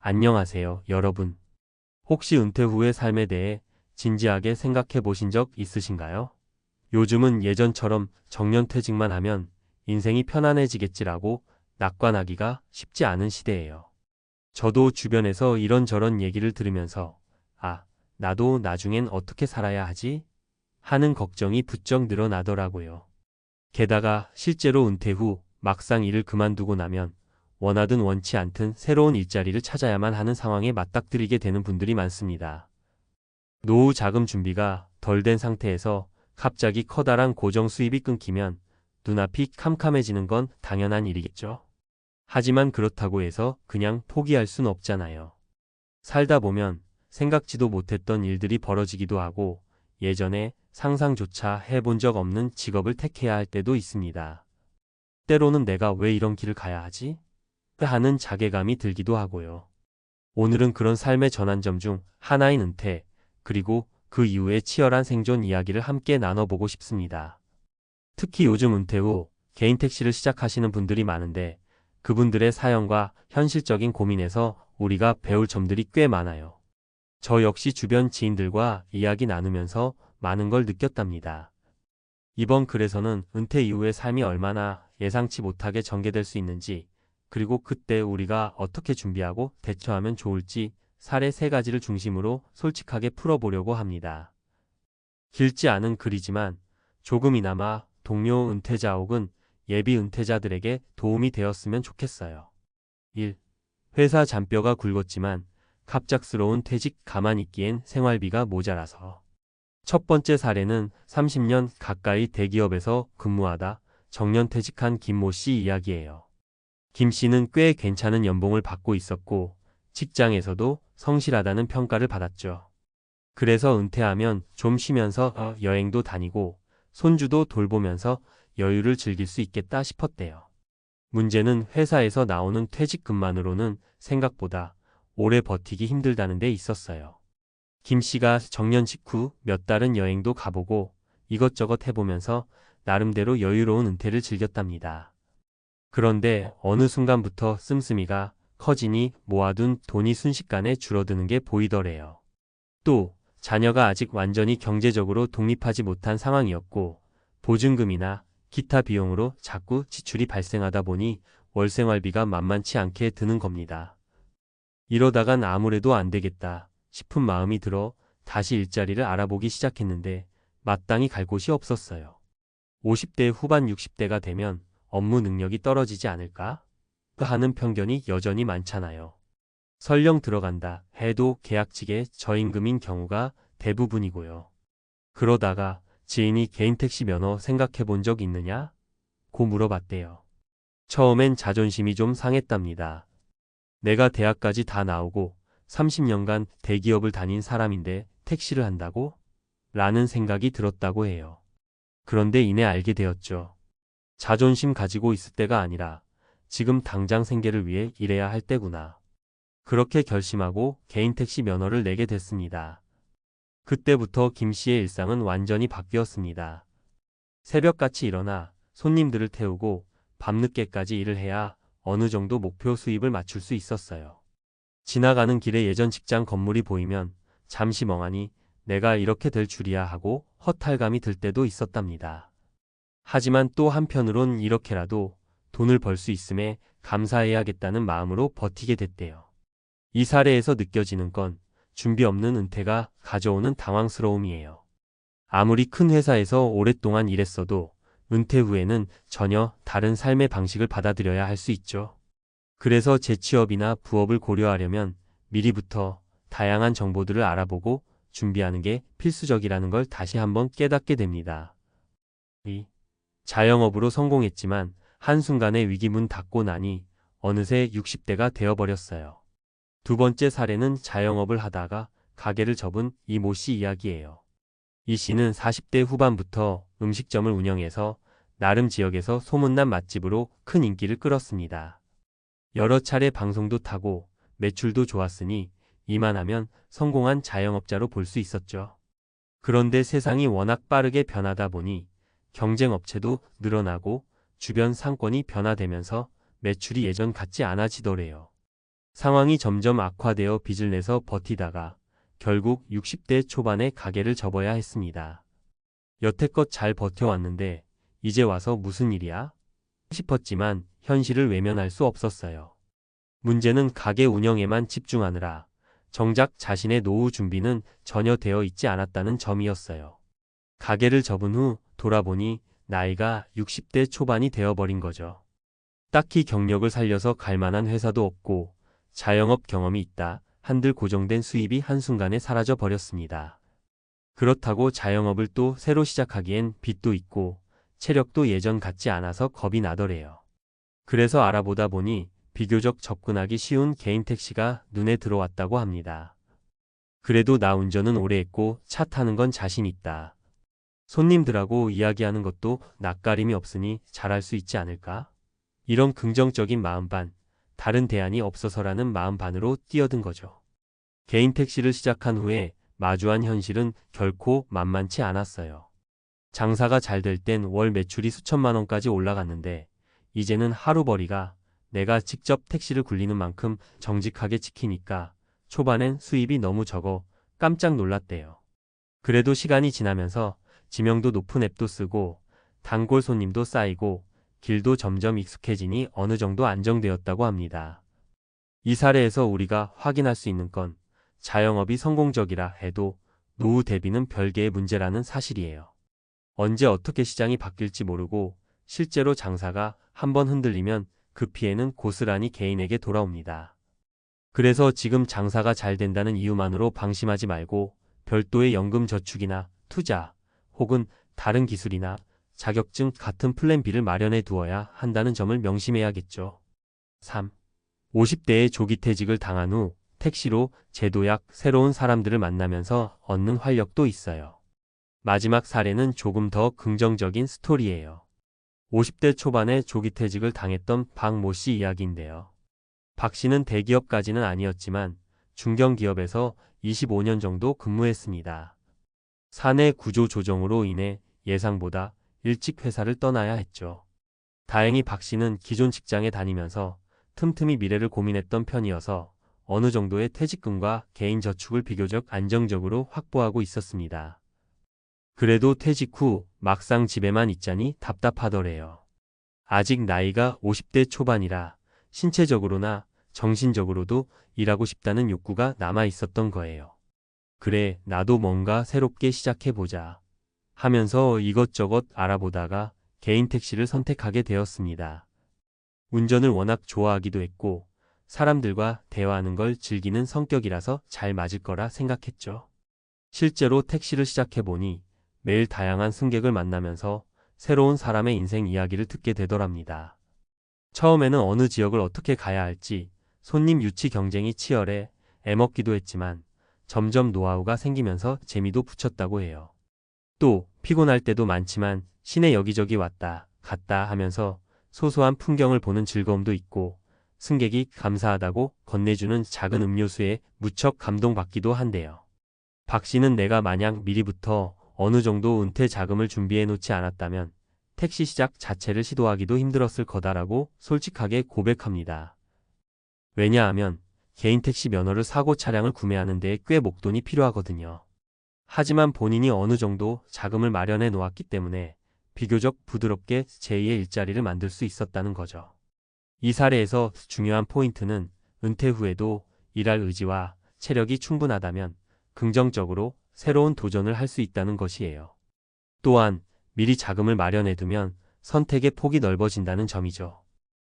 안녕하세요, 여러분. 혹시 은퇴 후의 삶에 대해 진지하게 생각해 보신 적 있으신가요? 요즘은 예전처럼 정년퇴직만 하면 인생이 편안해지겠지라고 낙관하기가 쉽지 않은 시대예요. 저도 주변에서 이런저런 얘기를 들으면서 나도 나중엔 어떻게 살아야 하지? 하는 걱정이 부쩍 늘어나더라고요. 게다가 실제로 은퇴 후 막상 일을 그만두고 나면 원하든 원치 않든 새로운 일자리를 찾아야만 하는 상황에 맞닥뜨리게 되는 분들이 많습니다. 노후 자금 준비가 덜 된 상태에서 갑자기 커다란 고정 수입이 끊기면 눈앞이 캄캄해지는 건 당연한 일이겠죠. 하지만 그렇다고 해서 그냥 포기할 순 없잖아요. 살다 보면 생각지도 못했던 일들이 벌어지기도 하고 예전에 상상조차 해본 적 없는 직업을 택해야 할 때도 있습니다. 때로는 내가 왜 이런 길을 가야 하지? 하는 자괴감이 들기도 하고요. 오늘은 그런 삶의 전환점 중 하나인 은퇴, 그리고 그 이후의 치열한 생존 이야기를 함께 나눠보고 싶습니다. 특히 요즘 은퇴 후 개인 택시를 시작하시는 분들이 많은데 그분들의 사연과 현실적인 고민에서 우리가 배울 점들이 꽤 많아요. 저 역시 주변 지인들과 이야기 나누면서 많은 걸 느꼈답니다. 이번 글에서는 은퇴 이후의 삶이 얼마나 예상치 못하게 전개될 수 있는지, 그리고 그때 우리가 어떻게 준비하고 대처하면 좋을지 사례 3가지를 중심으로 솔직하게 풀어보려고 합니다. 길지 않은 글이지만 조금이나마 동료 은퇴자 혹은 예비 은퇴자들에게 도움이 되었으면 좋겠어요. 1. 회사 잔뼈가 굵었지만 갑작스러운 퇴직 가만히 있기엔 생활비가 모자라서. 첫 번째 사례는 30년 가까이 대기업에서 근무하다 정년퇴직한 김모 씨 이야기예요. 김 씨는 꽤 괜찮은 연봉을 받고 있었고 직장에서도 성실하다는 평가를 받았죠. 그래서 은퇴하면 좀 쉬면서 여행도 다니고 손주도 돌보면서 여유를 즐길 수 있겠다 싶었대요. 문제는 회사에서 나오는 퇴직금만으로는 생각보다 오래 버티기 힘들다는 데 있었어요. 김 씨가 정년 직후 몇 달은 여행도 가보고 이것저것 해보면서 나름대로 여유로운 은퇴를 즐겼답니다. 그런데 어느 순간부터 씀씀이가 커지니 모아둔 돈이 순식간에 줄어드는 게 보이더래요. 또 자녀가 아직 완전히 경제적으로 독립하지 못한 상황이었고 보증금이나 기타 비용으로 자꾸 지출이 발생하다 보니 월생활비가 만만치 않게 드는 겁니다. 이러다간 아무래도 안 되겠다 싶은 마음이 들어 다시 일자리를 알아보기 시작했는데 마땅히 갈 곳이 없었어요. 50대 후반 60대가 되면 업무 능력이 떨어지지 않을까? 하는 편견이 여전히 많잖아요. 설령 들어간다 해도 계약직의 저임금인 경우가 대부분이고요. 그러다가 지인이 개인 택시 면허 생각해 본 적 있느냐? 고 물어봤대요. 처음엔 자존심이 좀 상했답니다. 내가 대학까지 다 나오고 30년간 대기업을 다닌 사람인데 택시를 한다고? 라는 생각이 들었다고 해요. 그런데 이내 알게 되었죠. 자존심 가지고 있을 때가 아니라 지금 당장 생계를 위해 일해야 할 때구나. 그렇게 결심하고 개인 택시 면허를 내게 됐습니다. 그때부터 김 씨의 일상은 완전히 바뀌었습니다. 새벽같이 일어나 손님들을 태우고 밤늦게까지 일을 해야 어느 정도 목표 수입을 맞출 수 있었어요. 지나가는 길에 예전 직장 건물이 보이면 잠시 멍하니 내가 이렇게 될 줄이야 하고 허탈감이 들 때도 있었답니다. 하지만 또 한편으론 이렇게라도 돈을 벌 수 있음에 감사해야겠다는 마음으로 버티게 됐대요. 이 사례에서 느껴지는 건 준비 없는 은퇴가 가져오는 당황스러움이에요. 아무리 큰 회사에서 오랫동안 일했어도 은퇴 후에는 전혀 다른 삶의 방식을 받아들여야 할 수 있죠. 그래서 재취업이나 부업을 고려하려면 미리부터 다양한 정보들을 알아보고 준비하는 게 필수적이라는 걸 다시 한번 깨닫게 됩니다. 자영업으로 성공했지만 한순간에 위기 문 닫고 나니 어느새 60대가 되어버렸어요. 두 번째 사례는 자영업을 하다가 가게를 접은 이모 씨 이야기예요. 이 씨는 40대 후반부터 음식점을 운영해서 나름 지역에서 소문난 맛집으로 큰 인기를 끌었습니다. 여러 차례 방송도 타고 매출도 좋았으니 이만하면 성공한 자영업자로 볼 수 있었죠. 그런데 세상이 워낙 빠르게 변하다 보니 경쟁 업체도 늘어나고 주변 상권이 변화되면서 매출이 예전 같지 않아지더래요. 상황이 점점 악화되어 빚을 내서 버티다가 결국 60대 초반에 가게를 접어야 했습니다. 여태껏 잘 버텨왔는데 이제 와서 무슨 일이야? 싶었지만 현실을 외면할 수 없었어요. 문제는 가게 운영에만 집중하느라 정작 자신의 노후 준비는 전혀 되어 있지 않았다는 점이었어요. 가게를 접은 후 돌아보니 나이가 60대 초반이 되어버린 거죠. 딱히 경력을 살려서 갈 만한 회사도 없고 자영업 경험이 있다 한들 고정된 수입이 한순간에 사라져 버렸습니다. 그렇다고 자영업을 또 새로 시작하기엔 빚도 있고 체력도 예전 같지 않아서 겁이 나더래요. 그래서 알아보다 보니 비교적 접근하기 쉬운 개인 택시가 눈에 들어왔다고 합니다. 그래도 나 운전은 오래 했고 차 타는 건 자신 있다. 손님들하고 이야기하는 것도 낯가림이 없으니 잘할 수 있지 않을까? 이런 긍정적인 마음 반, 다른 대안이 없어서라는 마음 반으로 뛰어든 거죠. 개인 택시를 시작한 후에 마주한 현실은 결코 만만치 않았어요. 장사가 잘 될 땐 월 매출이 수천만 원까지 올라갔는데 이제는 하루벌이가 내가 직접 택시를 굴리는 만큼 정직하게 지키니까 초반엔 수입이 너무 적어 깜짝 놀랐대요. 그래도 시간이 지나면서 지명도 높은 앱도 쓰고 단골 손님도 쌓이고 길도 점점 익숙해지니 어느 정도 안정되었다고 합니다. 이 사례에서 우리가 확인할 수 있는 건 자영업이 성공적이라 해도 노후 대비는 별개의 문제라는 사실이에요. 언제 어떻게 시장이 바뀔지 모르고 실제로 장사가 한번 흔들리면 그 피해는 고스란히 개인에게 돌아옵니다. 그래서 지금 장사가 잘 된다는 이유만으로 방심하지 말고 별도의 연금 저축이나 투자 혹은 다른 기술이나 자격증 같은 플랜 B를 마련해 두어야 한다는 점을 명심해야겠죠. 3. 50대에 조기 퇴직을 당한 후 택시로 재도약 새로운 사람들을 만나면서 얻는 활력도 있어요. 마지막 사례는 조금 더 긍정적인 스토리예요. 50대 초반에 조기 퇴직을 당했던 박모 씨 이야기인데요. 박 씨는 대기업까지는 아니었지만 중견기업에서 25년 정도 근무했습니다. 사내 구조 조정으로 인해 예상보다 일찍 회사를 떠나야 했죠. 다행히 박 씨는 기존 직장에 다니면서 틈틈이 미래를 고민했던 편이어서 어느 정도의 퇴직금과 개인 저축을 비교적 안정적으로 확보하고 있었습니다. 그래도 퇴직 후 막상 집에만 있자니 답답하더래요. 아직 나이가 50대 초반이라 신체적으로나 정신적으로도 일하고 싶다는 욕구가 남아 있었던 거예요. 그래, 나도 뭔가 새롭게 시작해보자 하면서 이것저것 알아보다가 개인 택시를 선택하게 되었습니다. 운전을 워낙 좋아하기도 했고 사람들과 대화하는 걸 즐기는 성격이라서 잘 맞을 거라 생각했죠. 실제로 택시를 시작해보니 매일 다양한 승객을 만나면서 새로운 사람의 인생 이야기를 듣게 되더랍니다. 처음에는 어느 지역을 어떻게 가야 할지 손님 유치 경쟁이 치열해 애먹기도 했지만 점점 노하우가 생기면서 재미도 붙였다고 해요. 또 피곤할 때도 많지만 시내 여기저기 왔다 갔다 하면서 소소한 풍경을 보는 즐거움도 있고 승객이 감사하다고 건네주는 작은 음료수에 무척 감동받기도 한대요. 박 씨는 내가 만약 미리부터 어느 정도 은퇴 자금을 준비해 놓지 않았다면 택시 시작 자체를 시도하기도 힘들었을 거다라고 솔직하게 고백합니다. 왜냐하면 개인 택시 면허를 사고 차량을 구매하는 데 꽤 목돈이 필요하거든요. 하지만 본인이 어느 정도 자금을 마련해 놓았기 때문에 비교적 부드럽게 제2의 일자리를 만들 수 있었다는 거죠. 이 사례에서 중요한 포인트는 은퇴 후에도 일할 의지와 체력이 충분하다면 긍정적으로 새로운 도전을 할 수 있다는 것이에요. 또한 미리 자금을 마련해두면 선택의 폭이 넓어진다는 점이죠.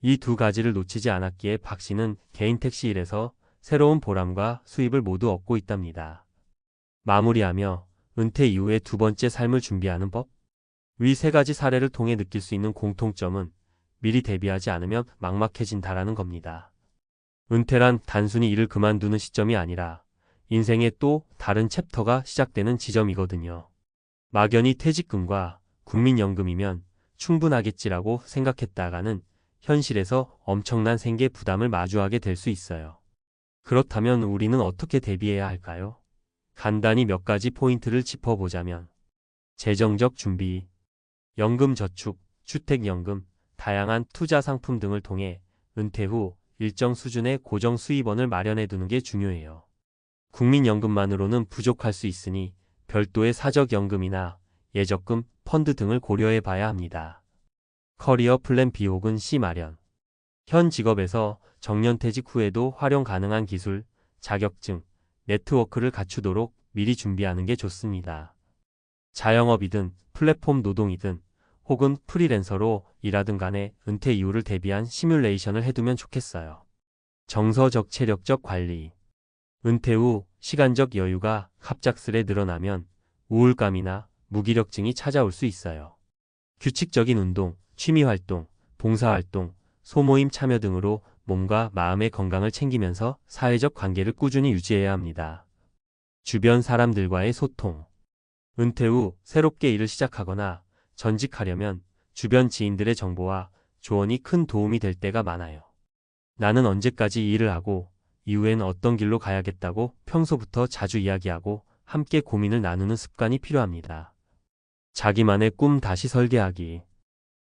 이 두 가지를 놓치지 않았기에 박 씨는 개인 택시 일에서 새로운 보람과 수입을 모두 얻고 있답니다. 마무리하며 은퇴 이후의 두 번째 삶을 준비하는 법? 위 세 가지 사례를 통해 느낄 수 있는 공통점은 미리 대비하지 않으면 막막해진다라는 겁니다. 은퇴란 단순히 일을 그만두는 시점이 아니라 인생의 또 다른 챕터가 시작되는 지점이거든요. 막연히 퇴직금과 국민연금이면 충분하겠지라고 생각했다가는 현실에서 엄청난 생계 부담을 마주하게 될 수 있어요. 그렇다면 우리는 어떻게 대비해야 할까요? 간단히 몇 가지 포인트를 짚어보자면 재정적 준비, 연금 저축, 주택연금, 다양한 투자 상품 등을 통해 은퇴 후 일정 수준의 고정 수입원을 마련해 두는 게 중요해요. 국민연금만으로는 부족할 수 있으니 별도의 사적연금이나 예적금, 펀드 등을 고려해 봐야 합니다. 커리어 플랜 B 혹은 C 마련. 현 직업에서 정년퇴직 후에도 활용 가능한 기술, 자격증, 네트워크를 갖추도록 미리 준비하는 게 좋습니다. 자영업이든 플랫폼 노동이든 혹은 프리랜서로 일하든 간에 은퇴 이후를 대비한 시뮬레이션을 해두면 좋겠어요. 정서적 체력적 관리. 은퇴 후 시간적 여유가 갑작스레 늘어나면 우울감이나 무기력증이 찾아올 수 있어요. 규칙적인 운동, 취미활동, 봉사활동, 소모임 참여 등으로 몸과 마음의 건강을 챙기면서 사회적 관계를 꾸준히 유지해야 합니다. 주변 사람들과의 소통. 은퇴 후 새롭게 일을 시작하거나 전직하려면 주변 지인들의 정보와 조언이 큰 도움이 될 때가 많아요. 나는 언제까지 일을 하고 이후엔 어떤 길로 가야겠다고 평소부터 자주 이야기하고 함께 고민을 나누는 습관이 필요합니다. 자기만의 꿈 다시 설계하기.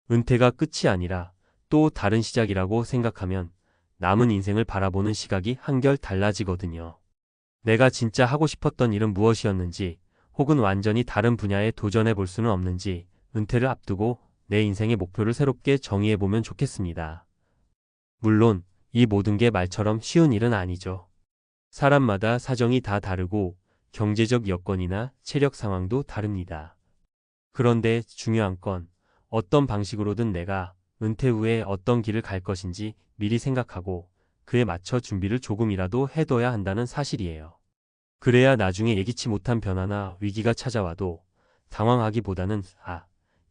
은퇴가 끝이 아니라 또 다른 시작이라고 생각하면 남은 인생을 바라보는 시각이 한결 달라지거든요. 내가 진짜 하고 싶었던 일은 무엇이었는지 혹은 완전히 다른 분야에 도전해 볼 수는 없는지 은퇴를 앞두고 내 인생의 목표를 새롭게 정의해 보면 좋겠습니다. 물론 이 모든 게 말처럼 쉬운 일은 아니죠. 사람마다 사정이 다 다르고 경제적 여건이나 체력 상황도 다릅니다. 그런데 중요한 건 어떤 방식으로든 내가 은퇴 후에 어떤 길을 갈 것인지 미리 생각하고 그에 맞춰 준비를 조금이라도 해둬야 한다는 사실이에요. 그래야 나중에 예기치 못한 변화나 위기가 찾아와도 당황하기보다는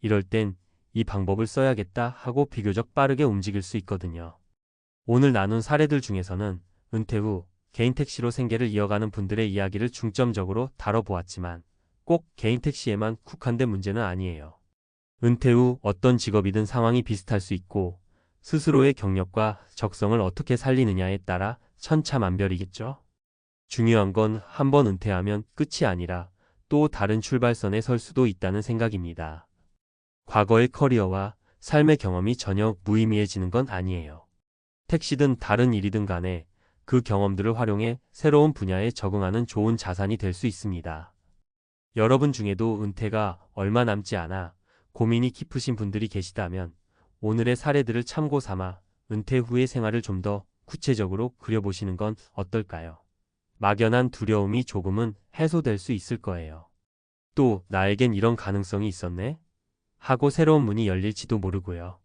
이럴 땐 이 방법을 써야겠다 하고 비교적 빠르게 움직일 수 있거든요. 오늘 나눈 사례들 중에서는 은퇴 후 개인 택시로 생계를 이어가는 분들의 이야기를 중점적으로 다뤄보았지만 꼭 개인 택시에만 국한된 문제는 아니에요. 은퇴 후 어떤 직업이든 상황이 비슷할 수 있고 스스로의 경력과 적성을 어떻게 살리느냐에 따라 천차만별이겠죠. 중요한 건 한번 은퇴하면 끝이 아니라 또 다른 출발선에 설 수도 있다는 생각입니다. 과거의 커리어와 삶의 경험이 전혀 무의미해지는 건 아니에요. 택시든 다른 일이든 간에 그 경험들을 활용해 새로운 분야에 적응하는 좋은 자산이 될 수 있습니다. 여러분 중에도 은퇴가 얼마 남지 않아 고민이 깊으신 분들이 계시다면 오늘의 사례들을 참고 삼아 은퇴 후의 생활을 좀 더 구체적으로 그려보시는 건 어떨까요? 막연한 두려움이 조금은 해소될 수 있을 거예요. 또 나에겐 이런 가능성이 있었네? 하고 새로운 문이 열릴지도 모르고요.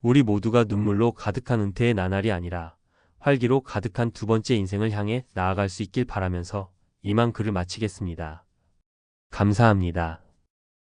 우리 모두가 눈물로 가득한 은퇴의 나날이 아니라 활기로 가득한 두 번째 인생을 향해 나아갈 수 있길 바라면서 이만 글을 마치겠습니다. 감사합니다.